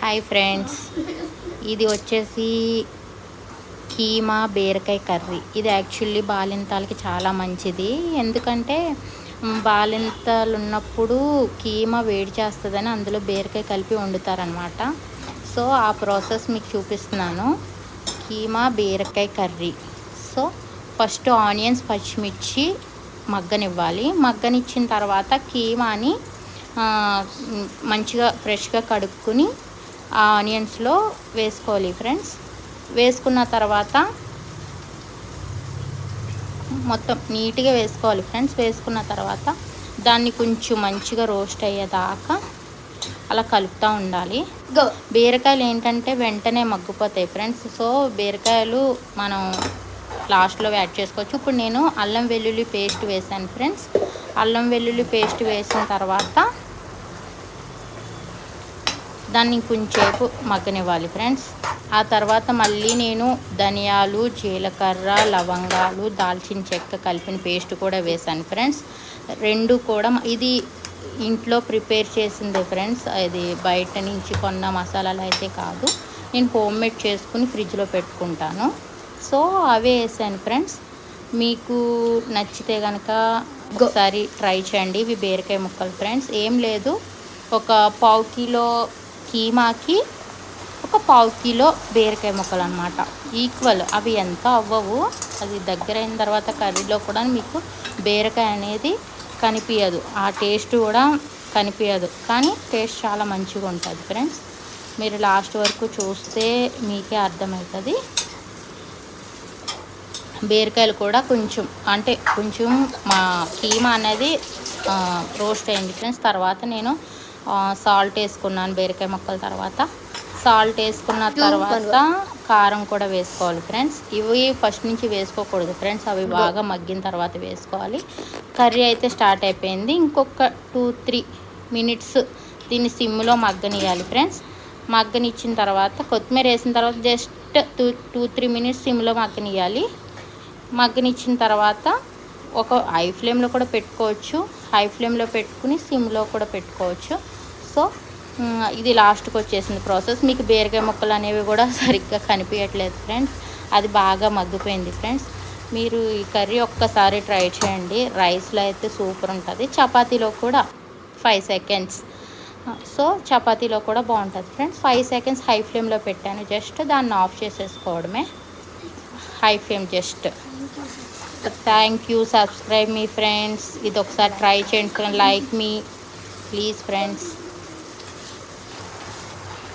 Hi friends, ఇది వచ్చేసి కీమా బీరకాయ కర్రీ. ఇది యాక్చువల్లీ బాలింతాలకి చాలా మంచిది. ఎందుకంటే బాలింతలు ఉన్నప్పుడు కీమా వేడి చేస్తుందని అందులో బీరకాయ కలిపి వండుతారనమాట. సో ఆ ప్రాసెస్ మీకు చూపిస్తున్నాను. కీమా బీరకాయ కర్రీ. సో ఫస్ట్ ఆనియన్స్, పచ్చిమిర్చి మగ్గనివ్వాలి. మగ్గనిచ్చిన తర్వాత కీమాని మంచిగా ఫ్రెష్గా కడుక్కుని ఆ ఆనియన్స్లో వేసుకోవాలి ఫ్రెండ్స్. వేసుకున్న తర్వాత మొత్తం నీట్గా వేసుకోవాలి ఫ్రెండ్స్. వేసుకున్న తర్వాత దాన్ని కొంచెం మంచిగా రోస్ట్ అయ్యేదాకా అలా కలుపుతూ ఉండాలి. బీరకాయలు ఏంటంటే వెంటనే మగ్గిపోతాయి ఫ్రెండ్స్. సో బీరకాయలు మనం లాస్ట్లో యాడ్ చేసుకోవచ్చు. ఇప్పుడు నేను అల్లం వెల్లుల్లి పేస్ట్ వేసాను ఫ్రెండ్స్. అల్లం వెల్లుల్లి పేస్ట్ వేసిన తర్వాత దాన్ని కొంచెంసేపు మగ్గనివ్వాలి ఫ్రెండ్స్. ఆ తర్వాత మళ్ళీ నేను ధనియాలు, జీలకర్ర, లవంగాలు, దాల్చిన చెక్క కలిపిన పేస్ట్ కూడా వేసాను ఫ్రెండ్స్. రెండు కూడా ఇది ఇంట్లో ప్రిపేర్ చేసిందే ఫ్రెండ్స్. ఇది బయట నుంచి కొన్న మసాలాలు అయితే కాదు. నేను హోమ్మేడ్ చేసుకుని ఫ్రిడ్జ్లో పెట్టుకుంటాను. సో అవే వేసాను ఫ్రెండ్స్. మీకు నచ్చితే కనుక ఒకసారి ట్రై చేయండి. ఇవి బీరకాయ ముక్కలు ఫ్రెండ్స్. ఏం లేదు, ఒక పావు కిలో కీమాకి ఒక పావు కిలో బీరకాయ ముక్కలు అనమాట. ఈక్వల్. అవి ఎంత అవ్వవు. అది దగ్గర అయిన తర్వాత కర్రీలో కూడా మీకు బీరకాయ అనేది కనిపించదు. ఆ టేస్ట్ కూడా కనిపించదు, కానీ టేస్ట్ చాలా మంచిగా ఉంటుంది ఫ్రెండ్స్. మీరు లాస్ట్ వరకు చూస్తే మీకే అర్థమవుతుంది. బీరకాయలు కూడా కొంచెం మా కీమా అనేది రోస్ట్ అయింది ఫ్రెండ్స్. తర్వాత నేను సాల్ట్ వేసుకున్నాను బీరకాయ ముక్కల తర్వాత. సాల్ట్ వేసుకున్న తర్వాత కారం కూడా వేసుకోవాలి ఫ్రెండ్స్. ఇవి ఫస్ట్ నుంచి వేసుకోకూడదు ఫ్రెండ్స్. అవి బాగా మగ్గిన తర్వాత వేసుకోవాలి. కర్రీ అయితే స్టార్ట్ అయిపోయింది. ఇంకొక 2-3 మినిట్స్ దీన్ని సిమ్లో మగ్గనియాలి ఫ్రెండ్స్. మగ్గనిచ్చిన తర్వాత కొత్తిమీర వేసిన తర్వాత జస్ట్ 2-3 మినిట్స్ సిమ్లో మగ్గనియాలి. మగ్గనిచ్చిన తర్వాత ఒక హై ఫ్లేమ్లో కూడా పెట్టుకోవచ్చు. హై ఫ్లేమ్లో పెట్టుకుని సిమ్లో కూడా పెట్టుకోవచ్చు. సో ఇది లాస్ట్కి వచ్చేసింది ప్రాసెస్. మీకు బీరకాయ ముక్కలు అనేవి కూడా సరిగ్గా కనిపించట్లేదు ఫ్రెండ్స్. అది బాగా మగ్గిపోయింది ఫ్రెండ్స్. మీరు ఈ కర్రీ ఒక్కసారి ట్రై చేయండి. రైస్లో అయితే సూపర్ ఉంటుంది. చపాతీలో కూడా 5 సెకండ్స్. సో చపాతీలో కూడా బాగుంటుంది ఫ్రెండ్స్. 5 సెకండ్స్ హై ఫ్లేమ్లో పెట్టాను. జస్ట్ దాన్ని ఆఫ్ చేసేసుకోవడమే. High flame just. Thank you. Subscribe మీ ఫ్రెండ్స్. ఇది ఒకసారి ట్రై చేయండి. లైక్ మీ ప్లీజ్ ఫ్రెండ్స్.